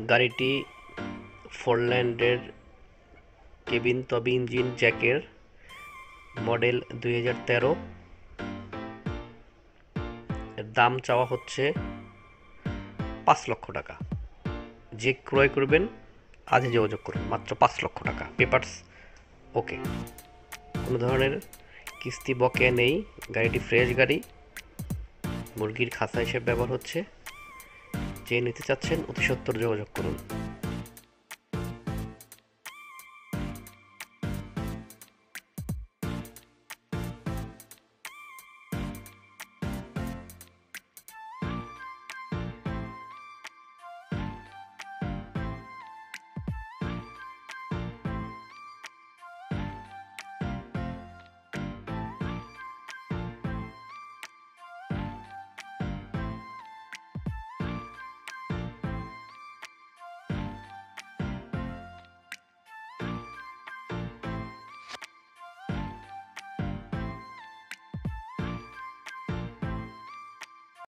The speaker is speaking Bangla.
গাড়িটি ফোরল্যান্ডের কেবিন তবে ইঞ্জিন জ্যাকের, মডেল 2013। এর দাম চাওয়া হচ্ছে 5 লক্ষ টাকা। যে ক্রয় করবেন আজই যোগাযোগ করুন, মাত্র 5 লক্ষ টাকা। পেপারস ওকে, কোনো ধরনের কিস্তি বকেয়া নেই। গাড়িটি ফ্রেশ গাড়ি, মুরগির খাঁচা হিসেবে ব্যবহার হচ্ছে। যে নিতে চাচ্ছেন অতি সত্বর যোগাযোগ করুন।